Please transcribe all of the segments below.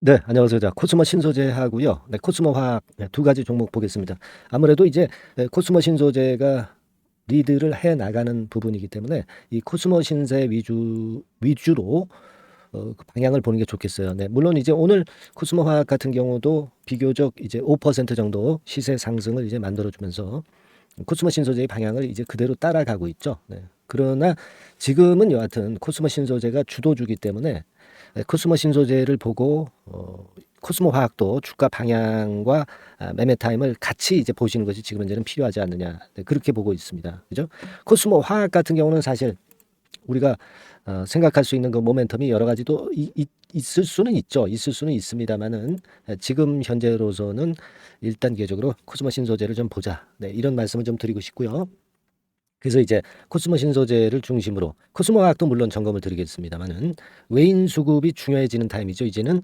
네, 안녕하세요. 자, 코스모 신소재하고요. 네, 코스모 화학 두 가지 종목 보겠습니다. 아무래도 이제 코스모 신소재가 리드를 해 나가는 부분이기 때문에 이 코스모 신세 위주로 그 방향을 보는 게 좋겠어요. 네, 물론 이제 오늘 코스모 화학 같은 경우도 비교적 이제 5% 정도 시세 상승을 이제 만들어주면서 코스모 신소재의 방향을 이제 그대로 따라가고 있죠. 네. 그러나 지금은 여하튼 코스모 신소재가 주도주기 때문에 코스모 신소재를 보고 코스모 화학도 주가 방향과 매매 타임을 같이 이제 보시는 것이 지금 현재는 필요하지 않느냐, 네, 그렇게 보고 있습니다. 그죠? 코스모 화학 같은 경우는 사실 우리가 생각할 수 있는 그 모멘텀이 여러 가지도 있을 수는 있죠. 있을 수는 있습니다만은 지금 현재로서는 일단계적으로 코스모 신소재를 좀 보자. 네, 이런 말씀을 좀 드리고 싶고요. 그래서 이제 코스모 신소재를 중심으로 코스모 화학도 물론 점검을 드리겠습니다만은 외인 수급이 중요해지는 타임이죠. 이제는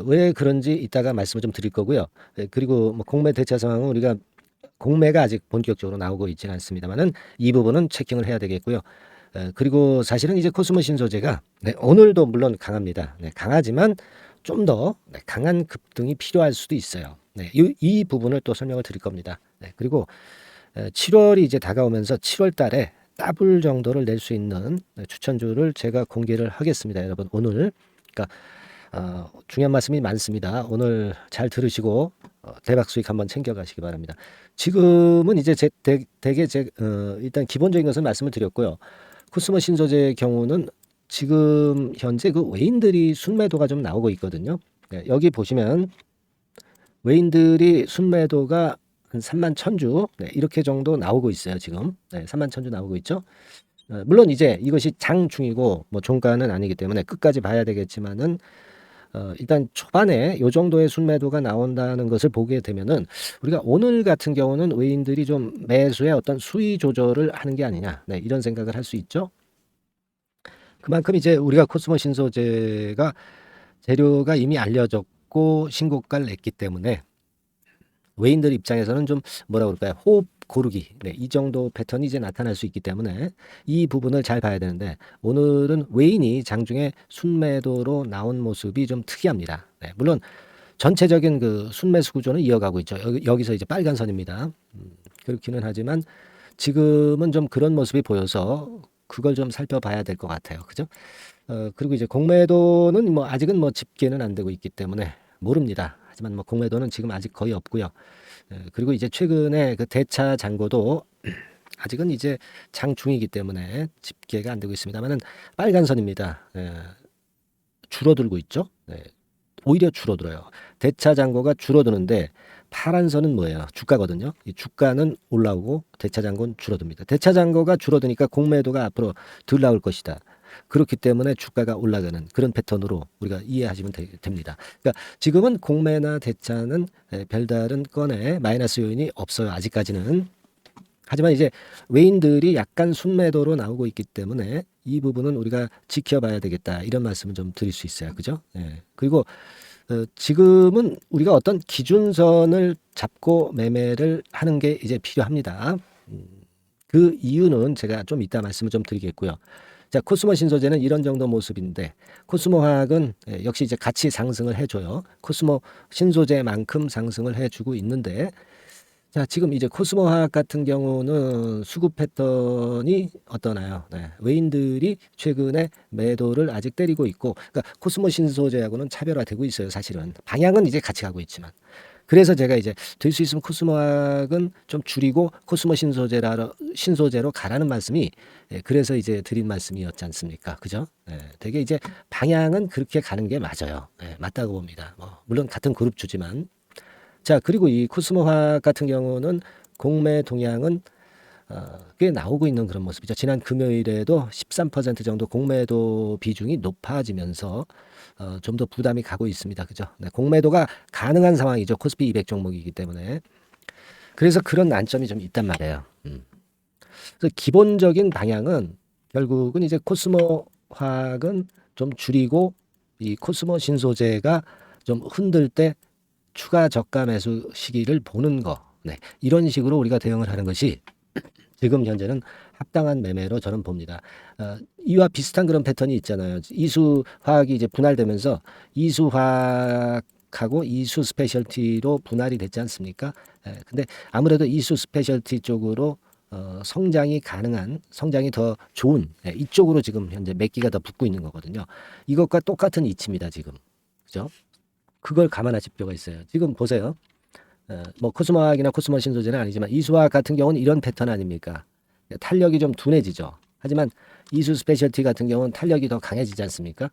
왜 그런지 이따가 말씀을 좀 드릴 거고요. 그리고 뭐 공매 대차 상황은 우리가 공매가 아직 본격적으로 나오고 있지는 않습니다만은 이 부분은 체킹을 해야 되겠고요. 그리고 사실은 이제 코스모 신소재가 네, 오늘도 물론 강합니다. 네, 강하지만 좀 더 강한 급등이 필요할 수도 있어요. 네, 이 부분을 또 설명을 드릴 겁니다. 네, 그리고 7월이 이제 다가오면서 7월 달에 더블 정도를 낼 수 있는 추천주를 제가 공개를 하겠습니다. 여러분 오늘 그러니까 중요한 말씀이 많습니다. 오늘 잘 들으시고 대박 수익 한번 챙겨가시기 바랍니다. 지금은 이제 대개 일단 기본적인 것을 말씀을 드렸고요. 코스모 신소재의 경우는 지금 현재 그 외인들이 순매도가 좀 나오고 있거든요. 네, 여기 보시면 외인들이 순매도가 한 3만 천주 이렇게 정도 나오고 있어요. 지금 3만 천주 나오고 있죠. 물론 이제 이것이 장중이고 뭐 종가는 아니기 때문에 끝까지 봐야 되겠지만은 일단 초반에 요 정도의 순매도가 나온다는 것을 보게 되면은 우리가 오늘 같은 경우는 외인들이 좀 매수의 어떤 수위 조절을 하는 게 아니냐, 네, 이런 생각을 할 수 있죠. 그만큼 이제 우리가 코스모 신소재가 재료가 이미 알려졌고 신고가를 냈기 때문에 외인들 입장에서는 좀 뭐라 그럴까요? 호흡 고르기. 네, 이 정도 패턴이 이제 나타날 수 있기 때문에 이 부분을 잘 봐야 되는데 오늘은 외인이 장중에 순매도로 나온 모습이 좀 특이합니다. 네, 물론 전체적인 그 순매수 구조는 이어가고 있죠. 여기서 이제 빨간 선입니다. 그렇기는 하지만 지금은 좀 그런 모습이 보여서 그걸 좀 살펴봐야 될 것 같아요. 그죠? 그리고 이제 공매도는 뭐 아직은 뭐 집계는 안 되고 있기 때문에 모릅니다. 하지만 뭐 공매도는 지금 아직 거의 없고요. 그리고 이제 최근에 그 대차 잔고도 아직은 이제 장중이기 때문에 집계가 안 되고 있습니다만은 빨간 선입니다. 줄어들고 있죠. 오히려 줄어들어요. 대차 잔고가 줄어드는데 파란 선은 뭐예요? 주가거든요. 이 주가는 올라오고 대차 잔고는 줄어듭니다. 대차 잔고가 줄어드니까 공매도가 앞으로 덜 나올 것이다. 그렇기 때문에 주가가 올라가는 그런 패턴으로 우리가 이해하시면 됩니다. 그러니까 지금은 공매나 대차는 별다른 건에 마이너스 요인이 없어요. 아직까지는. 하지만 이제 외인들이 약간 순매도로 나오고 있기 때문에 이 부분은 우리가 지켜봐야 되겠다. 이런 말씀을 좀 드릴 수 있어요. 그죠? 그리고 지금은 우리가 어떤 기준선을 잡고 매매를 하는 게 이제 필요합니다. 그 이유는 제가 좀 이따 말씀을 좀 드리겠고요. 자, 코스모 신소재는 이런 정도 모습인데 코스모 화학은 역시 이제 같이 상승을 해줘요. 코스모 신소재만큼 상승을 해주고 있는데 자, 지금 이제 코스모 화학 같은 경우는 수급 패턴이 어떠나요? 네, 외인들이 최근에 매도를 아직 때리고 있고, 그러니까 코스모 신소재하고는 차별화되고 있어요. 사실은 방향은 이제 같이 가고 있지만, 그래서 제가 이제 될 수 있으면 코스모 화학은 좀 줄이고 코스모 신소재로 가라는 말씀이 그래서 이제 드린 말씀이었지 않습니까? 그죠? 되게 이제 방향은 그렇게 가는 게 맞아요. 맞다고 봅니다. 뭐 물론 같은 그룹 주지만. 자, 그리고 이 코스모화 같은 경우는 공매 동향은 꽤 나오고 있는 그런 모습이죠. 지난 금요일에도 13% 정도 공매도 비중이 높아지면서 좀 더 부담이 가고 있습니다. 그죠? 네, 공매도가 가능한 상황이죠. 코스피 200 종목이기 때문에. 그래서 그런 난점이 좀 있단 말이에요. 그래서 기본적인 방향은 결국은 이제 코스모 화학은 좀 줄이고 이 코스모 신소재가 좀 흔들 때 추가 저가 매수 시기를 보는 거. 네, 이런 식으로 우리가 대응을 하는 것이 지금 현재는 합당한 매매로 저는 봅니다. 이와 비슷한 그런 패턴이 있잖아요. 이수화학이 이제 분할되면서 이수화학하고 이수 스페셜티로 분할이 됐지 않습니까? 근데 아무래도 이수 스페셜티 쪽으로 성장이 가능한, 성장이 더 좋은 이쪽으로 지금 현재 매기가 더 붙고 있는 거거든요. 이것과 똑같은 이치입니다, 지금. 그죠? 그걸 감안하실 필요가 있어요. 지금 보세요. 뭐 코스모화학이나 코스모 신소재는 아니지만 이수화학 같은 경우는 이런 패턴 아닙니까? 탄력이 좀 둔해지죠. 하지만 이수 스페셜티 같은 경우는 탄력이 더 강해지지 않습니까?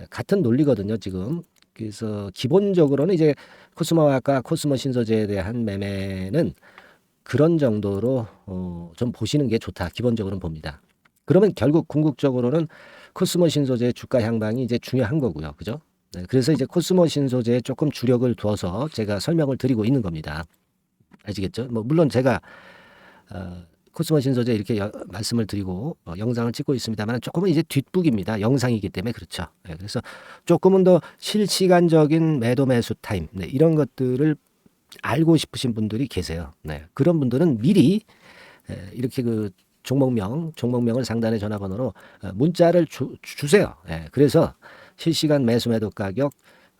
같은 논리거든요, 지금. 그래서 기본적으로는 이제 코스모화학과 코스모 신소재에 대한 매매는 그런 정도로 좀 보시는 게 좋다. 기본적으로는 봅니다. 그러면 결국 궁극적으로는 코스모 신소재의 주가 향방이 이제 중요한 거고요. 그죠? 네, 그래서 이제 코스모 신소재에 조금 주력을 두어서 제가 설명을 드리고 있는 겁니다. 아시겠죠? 뭐 물론 제가 코스모 신소재 이렇게 말씀을 드리고 영상을 찍고 있습니다만 조금은 이제 뒷북입니다. 영상이기 때문에 그렇죠. 네, 그래서 조금은 더 실시간적인 매도 매수 타임 이런 것들을 알고 싶으신 분들이 계세요. 네, 그런 분들은 미리 이렇게 그 종목명을 상단의 전화번호로 문자를 주세요. 그래서 실시간 매수 매도 가격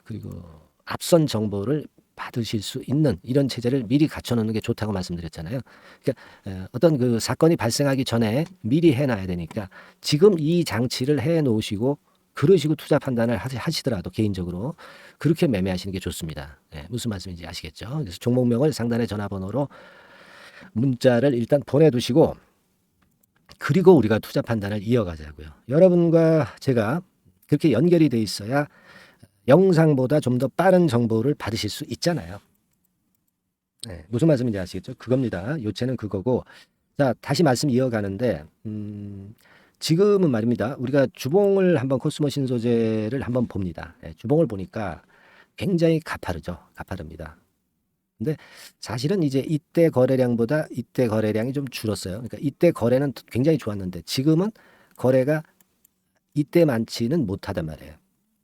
그리고 앞선 정보를 받으실 수 있는 이런 체제를 미리 갖춰놓는 게 좋다고 말씀드렸잖아요. 그러니까 어떤 그 사건이 발생하기 전에 미리 해놔야 되니까 지금 이 장치를 해놓으시고 그러시고 투자 판단을 하시더라도 개인적으로 그렇게 매매하시는 게 좋습니다. 무슨 말씀인지 아시겠죠? 그래서 종목명을 상단의 전화번호로 문자를 일단 보내두시고 그리고 우리가 투자 판단을 이어가자고요. 여러분과 제가 그렇게 연결이 돼 있어야 영상보다 좀 더 빠른 정보를 받으실 수 있잖아요. 무슨 말씀인지 아시겠죠? 그겁니다. 요체는 그거고. 자, 다시 말씀 이어가는데 지금은 말입니다. 우리가 주봉을 한번 코스모 신소재를 한번 봅니다. 주봉을 보니까 굉장히 가파르죠. 가파릅니다. 근데 사실은 이제 이때 거래량보다 이때 거래량이 좀 줄었어요. 그러니까 이때 거래는 굉장히 좋았는데 지금은 거래가 이때 많지는 못하단 말이에요.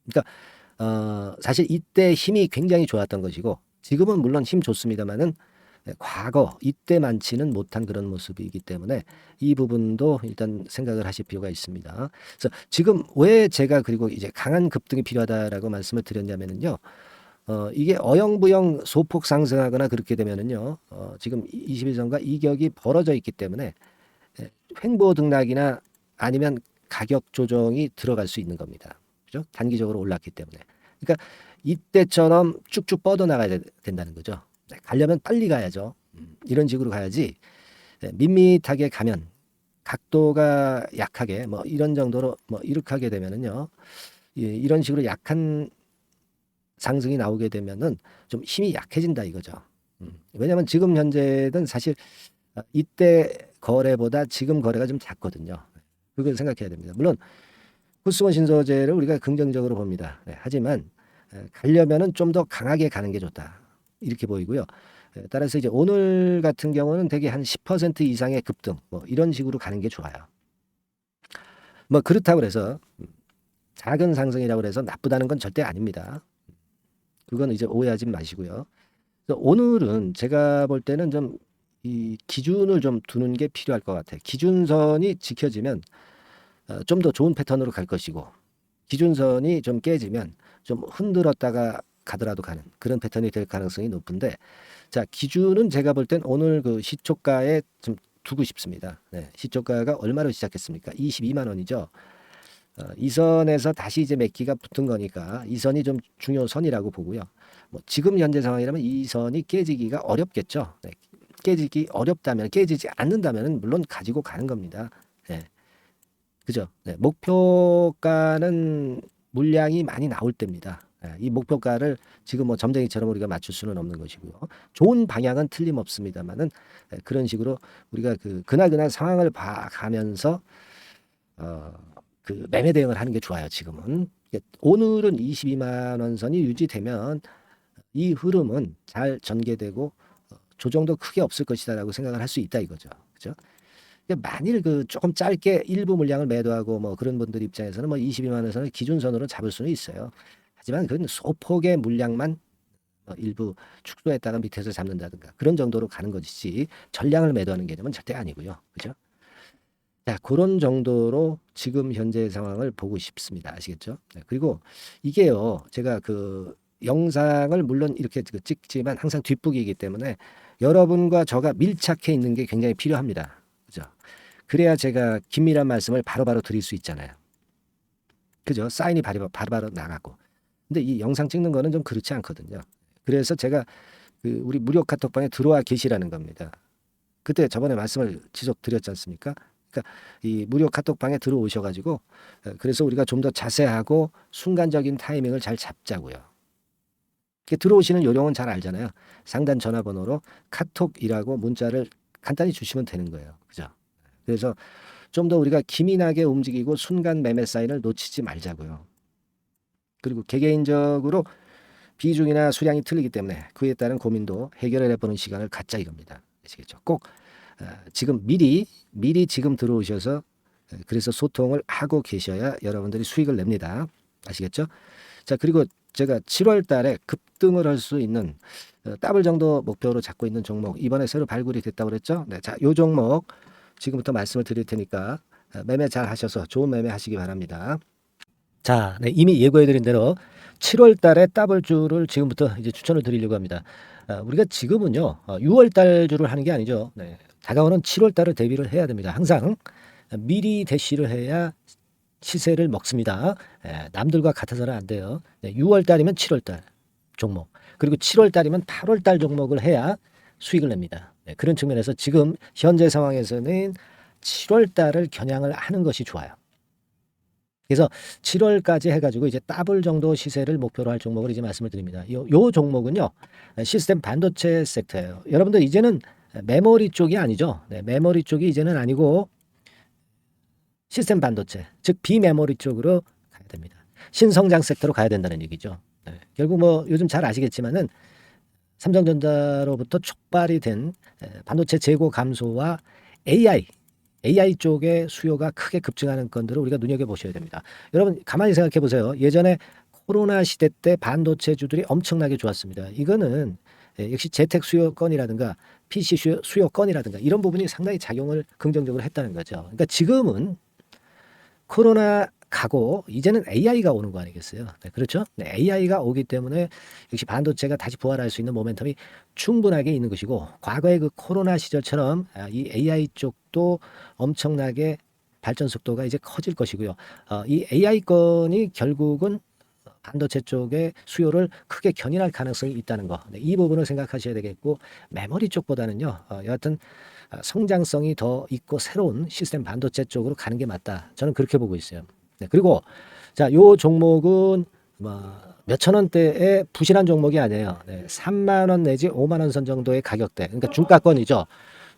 그러니까 사실 이때 힘이 굉장히 좋았던 것이고 지금은 물론 힘 좋습니다만은 과거 이때 많지는 못한 그런 모습이기 때문에 이 부분도 일단 생각을 하실 필요가 있습니다. 그래서 지금 왜 제가 그리고 이제 강한 급등이 필요하다라고 말씀을 드렸냐면은요. 이게 어영부영 소폭 상승하거나 그렇게 되면은요. 지금 21선과 이격이 벌어져 있기 때문에 횡보 등락이나 아니면 가격 조정이 들어갈 수 있는 겁니다. 그죠? 단기적으로 올랐기 때문에. 그러니까 이때처럼 쭉쭉 뻗어나가야 된다는 거죠. 가려면 빨리 가야죠. 이런 식으로 가야지 밋밋하게 가면 각도가 약하게 뭐 이런 정도로 뭐 이렇게 하게 되면은요. 이런 식으로 약한 상승이 나오게 되면은 좀 힘이 약해진다 이거죠. 왜냐하면 지금 현재는 사실 이때 거래보다 지금 거래가 좀 작거든요. 그걸 생각해야 됩니다. 물론 코스모 신소재를 우리가 긍정적으로 봅니다. 하지만 가려면은 좀 더 강하게 가는 게 좋다. 이렇게 보이고요. 따라서 이제 오늘 같은 경우는 되게 한 10% 이상의 급등 뭐 이런 식으로 가는 게 좋아요. 뭐 그렇다고 해서 작은 상승이라고 해서 나쁘다는 건 절대 아닙니다. 그건 이제 오해하지 마시고요. 그래서 오늘은 제가 볼 때는 좀 이 기준을 좀 두는 게 필요할 것 같아요. 기준선이 지켜지면 좀 더 좋은 패턴으로 갈 것이고 기준선이 좀 깨지면 좀 흔들었다가 가더라도 가는 그런 패턴이 될 가능성이 높은데 자 기준은 제가 볼 땐 오늘 그 시초가에 좀 두고 싶습니다. 시초가가 얼마로 시작했습니까? 22만 원이죠. 이 선에서 다시 이제 매기가 붙은 거니까 이 선이 좀 중요 선이라고 보고요. 뭐 지금 현재 상황이라면 이 선이 깨지기가 어렵겠죠. 깨지기 어렵다면 깨지지 않는다면 물론 가지고 가는 겁니다. 그죠? 목표가는 물량이 많이 나올 때입니다. 이 목표가를 지금 뭐 점쟁이처럼 우리가 맞출 수는 없는 것이고요. 좋은 방향은 틀림없습니다만은 그런 식으로 우리가 그 그날 상황을 봐가면서 그 매매 대응을 하는 게 좋아요. 지금은 오늘은 22만 원 선이 유지되면 이 흐름은 잘 전개되고 조정도 크게 없을 것이다라고 생각을 할 수 있다 이거죠. 그죠? 만일 그 조금 짧게 일부 물량을 매도하고 뭐 그런 분들 입장에서는 뭐 22만 원선을 기준선으로 잡을 수는 있어요. 하지만 그건 소폭의 물량만 일부 축소했다가 밑에서 잡는다든가 그런 정도로 가는 것이지 전량을 매도하는 개념은 절대 아니고요. 그죠? 자, 그런 정도로 지금 현재 상황을 보고 싶습니다. 아시겠죠? 네, 그리고 이게요, 제가 그 영상을 물론 이렇게 찍지만 항상 뒷북이기 때문에 여러분과 저가 밀착해 있는 게 굉장히 필요합니다. 그죠? 그래야 제가 긴밀한 말씀을 바로바로 드릴 수 있잖아요. 그죠? 사인이 바로바로 나가고. 근데 이 영상 찍는 거는 좀 그렇지 않거든요. 그래서 제가 그 우리 무료 카톡방에 들어와 계시라는 겁니다. 그때 저번에 말씀을 지속 드렸지 않습니까? 그러니까 이 무료 카톡방에 들어오셔가지고 그래서 우리가 좀 더 자세하고 순간적인 타이밍을 잘 잡자고요. 이렇게 들어오시는 요령은 잘 알잖아요. 상단 전화번호로 카톡이라고 문자를 간단히 주시면 되는 거예요. 그죠? 그래서 좀 더 우리가 기민하게 움직이고 순간 매매 사인을 놓치지 말자고요. 그리고 개개인적으로 비중이나 수량이 틀리기 때문에 그에 따른 고민도 해결을 해보는 시간을 갖자 이겁니다. 아시겠죠? 꼭 지금 미리 지금 들어오셔서 그래서 소통을 하고 계셔야 여러분들이 수익을 냅니다. 아시겠죠? 자, 그리고 제가 7월 달에 급등을 할 수 있는 더블 정도 목표로 잡고 있는 종목 이번에 새로 발굴이 됐다고 그랬죠? 네, 자, 요 종목 지금부터 말씀을 드릴 테니까 매매 잘 하셔서 좋은 매매 하시기 바랍니다. 자, 네, 이미 예고해드린 대로 7월 달에 더블주를 지금부터 이제 추천을 드리려고 합니다. 우리가 지금은요, 6월 달주를 하는 게 아니죠. 네, 다가오는 7월 달을 대비를 해야 됩니다. 항상 미리 대시를 해야 시세를 먹습니다. 남들과 같아서는 안 돼요. 네, 6월 달이면 7월 달 종목, 그리고 7월 달이면 8월 달 종목을 해야 수익을 냅니다. 네, 그런 측면에서 지금 현재 상황에서는 7월 달을 겨냥을 하는 것이 좋아요. 그래서 7월까지 해가지고 이제 더블 정도 시세를 목표로 할 종목을 이제 말씀을 드립니다. 요 종목은요, 시스템 반도체 섹터예요. 여러분들 이제는 메모리 쪽이 아니죠. 네, 메모리 쪽이 이제는 아니고 시스템 반도체, 즉 비메모리 쪽으로 가야 됩니다. 신성장 섹터로 가야 된다는 얘기죠. 네, 결국 뭐 요즘 잘 아시겠지만은 삼성전자로부터 촉발이 된 반도체 재고 감소와 AI 쪽의 수요가 크게 급증하는 건들을 우리가 눈여겨보셔야 됩니다. 여러분 가만히 생각해 보세요. 예전에 코로나 시대 때 반도체주들이 엄청나게 좋았습니다. 이거는 역시 재택 수요건이라든가 PC 수요건이라든가 이런 부분이 상당히 작용을 긍정적으로 했다는 거죠. 그러니까 지금은 코로나 가고 이제는 AI가 오는 거 아니겠어요? 네, 그렇죠? 네, AI가 오기 때문에 역시 반도체가 다시 부활할 수 있는 모멘텀이 충분하게 있는 것이고, 과거의 그 코로나 시절처럼 이 AI 쪽도 엄청나게 발전 속도가 이제 커질 것이고요. 이 AI 건이 결국은 반도체 쪽의 수요를 크게 견인할 가능성이 있다는 거. 네, 이 부분을 생각하셔야 되겠고, 메모리 쪽보다는요, 여하튼 성장성이 더 있고 새로운 시스템 반도체 쪽으로 가는 게 맞다. 저는 그렇게 보고 있어요. 네, 그리고 자, 요 종목은 몇천 원대의 부실한 종목이 아니에요. 네, 3만 원 내지 5만 원 선 정도의 가격대. 그러니까 중가권이죠.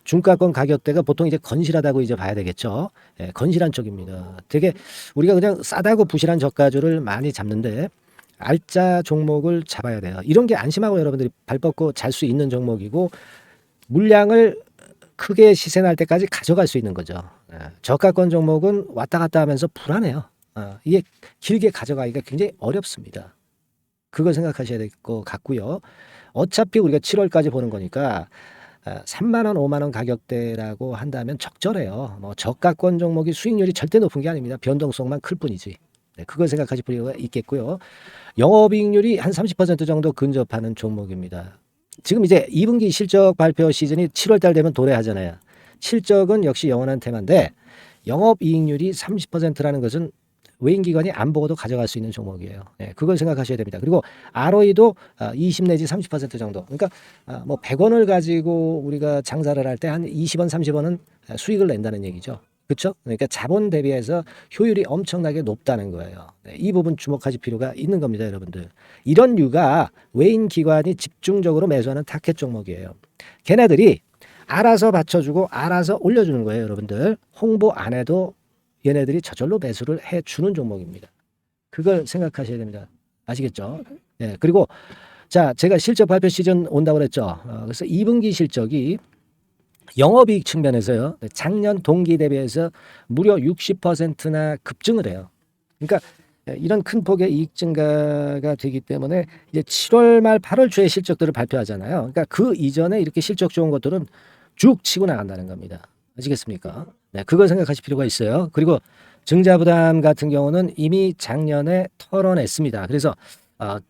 중가권 가격대가 보통 이제 건실하다고 이제 봐야 되겠죠. 예, 건실한 쪽입니다. 되게 우리가 그냥 싸다고 부실한 저가주를 많이 잡는데 알짜 종목을 잡아야 돼요. 이런 게 안심하고 여러분들이 발 뻗고 잘 수 있는 종목이고, 물량을 크게 시세 날 때까지 가져갈 수 있는 거죠. 저가권 종목은 왔다 갔다 하면서 불안해요. 이게 길게 가져가기가 굉장히 어렵습니다. 그걸 생각하셔야 될 것 같고요. 어차피 우리가 7월까지 보는 거니까 3만 원, 5만 원 가격대라고 한다면 적절해요. 뭐 저가권 종목이 수익률이 절대 높은 게 아닙니다. 변동성만 클 뿐이지. 네, 그걸 생각하실 필요가 있겠고요. 영업이익률이 한 30% 정도 근접하는 종목입니다. 지금 이제 2분기 실적 발표 시즌이 7월 달 되면 도래하잖아요. 실적은 역시 영원한 테마인데 영업이익률이 30%라는 것은 외인기관이 안 보고도 가져갈 수 있는 종목이에요. 네, 그걸 생각하셔야 됩니다. 그리고 ROE도 20 내지 30% 정도. 그러니까 뭐 100원을 가지고 우리가 장사를 할 때 한 20원, 30원은 수익을 낸다는 얘기죠. 그렇죠? 그러니까 자본 대비해서 효율이 엄청나게 높다는 거예요. 네, 이 부분 주목하실 필요가 있는 겁니다, 여러분들. 이런 류가 외인 기관이 집중적으로 매수하는 타켓 종목이에요. 걔네들이 알아서 받쳐주고 알아서 올려주는 거예요, 여러분들. 홍보 안 해도 얘네들이 저절로 매수를 해주는 종목입니다. 그걸 생각하셔야 됩니다. 아시겠죠? 네, 그리고 자, 제가 실적 발표 시즌 온다고 그랬죠. 그래서 2분기 실적이 영업이익 측면에서요, 작년 동기 대비해서 무려 60%나 급증을 해요. 그러니까 이런 큰 폭의 이익 증가가 되기 때문에 이제 7월 말 8월 초에 실적들을 발표하잖아요. 그러니까 그 이전에 이렇게 실적 좋은 것들은 쭉 치고 나간다는 겁니다. 아시겠습니까? 네, 그걸 생각하실 필요가 있어요. 그리고 증자부담 같은 경우는 이미 작년에 털어냈습니다. 그래서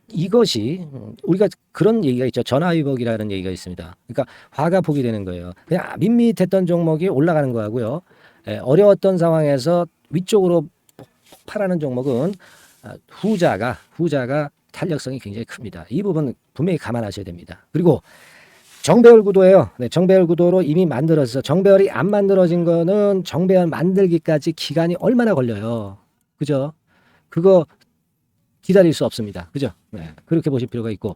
이것이 우리가 그런 얘기가 있죠. 전화위복이라는 얘기가 있습니다. 그러니까 화가 폭이 되는 거예요. 그냥 밋밋했던 종목이 올라가는 거하고요. 어려웠던 상황에서 위쪽으로 폭발하는 종목은 후자가 탄력성이 굉장히 큽니다. 이 부분 분명히 감안하셔야 됩니다. 그리고 정배열 구도예요. 네, 정배열 구도로 이미 만들어서 정배열이 안 만들어진 거는 정배열 만들기까지 기간이 얼마나 걸려요. 그죠? 그거 기다릴 수 없습니다. 그죠? 네, 그렇게 보실 필요가 있고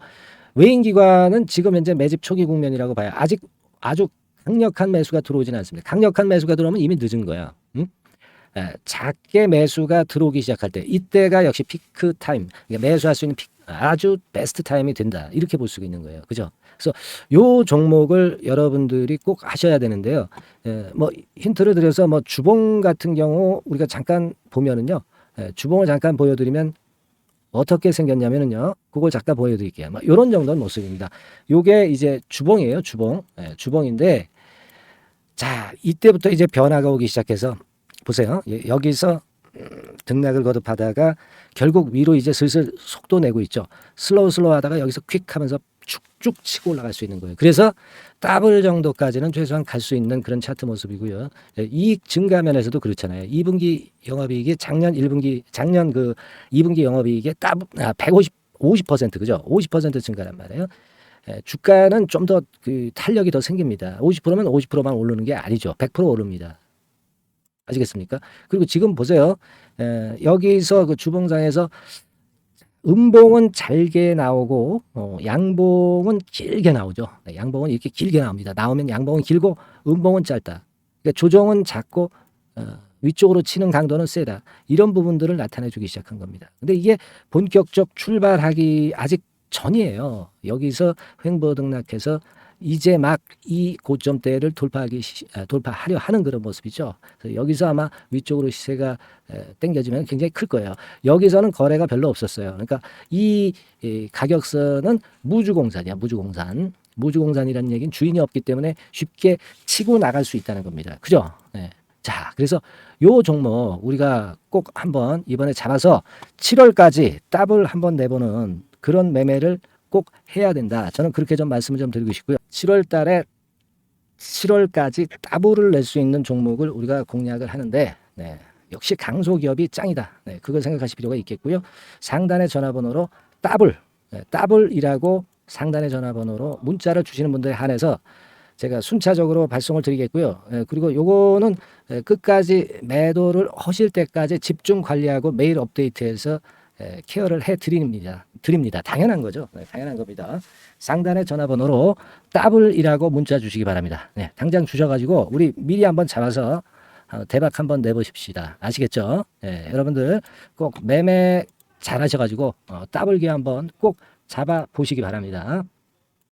외인기관은 지금 현재 매집 초기 국면이라고 봐요. 아직 아주 강력한 매수가 들어오지는 않습니다. 강력한 매수가 들어오면 이미 늦은 거야. 응? 작게 매수가 들어오기 시작할 때 이때가 역시 피크 타임, 그러니까 매수할 수 있는 아주 베스트 타임이 된다. 이렇게 볼 수가 있는 거예요. 그죠? 그래서 요 종목을 여러분들이 꼭 하셔야 되는데요. 뭐 힌트를 드려서 뭐 주봉 같은 경우 우리가 잠깐 보면은요. 주봉을 잠깐 보여드리면 어떻게 생겼냐면은요. 그걸 잠깐 보여드릴게요. 뭐 이런 정도는 모습입니다. 요게 이제 주봉이에요. 주봉. 주봉인데 자 이때부터 이제 변화가 오기 시작해서 보세요. 여기서 등락을 거듭하다가 결국 위로 이제 슬슬 속도 내고 있죠. 슬로우 하다가 여기서 퀵 하면서 쭉쭉 치고 올라갈 수 있는 거예요. 그래서 더블 정도까지는 최소한 갈 수 있는 그런 차트 모습이고요. 이익 증가 면에서도 그렇잖아요. 2분기 영업이익이 작년 2분기 영업이익의 50% 그죠? 50% 증가란 말이에요. 주가는 좀 더 그 탄력이 더 생깁니다. 50%면 50%만 오르는 게 아니죠. 100% 오릅니다. 아시겠습니까? 그리고 지금 보세요. 여기서 그 주봉상에서 음봉은 잘게 나오고 양봉은 길게 나오죠. 네, 양봉은 이렇게 길게 나옵니다. 나오면 양봉은 길고 음봉은 짧다. 그러니까 조정은 작고 위쪽으로 치는 강도는 세다. 이런 부분들을 나타내주기 시작한 겁니다. 근데 이게 본격적 출발하기 아직 전이에요. 여기서 횡보 등락해서 이제 막 이 고점대를 돌파하려 하는 그런 모습이죠. 그래서 여기서 아마 위쪽으로 시세가 당겨지면 굉장히 클 거예요. 여기서는 거래가 별로 없었어요. 그러니까 이 가격선은 무주공산이야. 무주공산이라는 얘기는 주인이 없기 때문에 쉽게 치고 나갈 수 있다는 겁니다. 그죠? 네. 자, 그래서 요 종목 우리가 꼭 한번 이번에 잡아서 7월까지 더블 한번 내보는 그런 매매를 꼭 해야 된다. 저는 그렇게 좀 말씀을 좀 드리고 싶고요. 7월 달에 7월까지 더블을 낼 수 있는 종목을 우리가 공략을 하는데 네, 역시 강소기업이 짱이다. 네, 그걸 생각하실 필요가 있겠고요. 상단의 전화번호로 더블이라고 상단의 전화번호로 문자를 주시는 분들에 한해서 제가 순차적으로 발송을 드리겠고요. 그리고 요거는 끝까지 매도를 하실 때까지 집중 관리하고 매일 업데이트해서 케어를 해 드립니다. 당연한 거죠. 네, 당연한 겁니다. 상단의 전화번호로 더블이라고 문자 주시기 바랍니다. 네, 당장 주셔가지고 우리 미리 한번 잡아서 대박 한번 내보십시다. 아시겠죠? 네, 여러분들 꼭 매매 잘 하셔가지고 더블기 한번 꼭 잡아 보시기 바랍니다.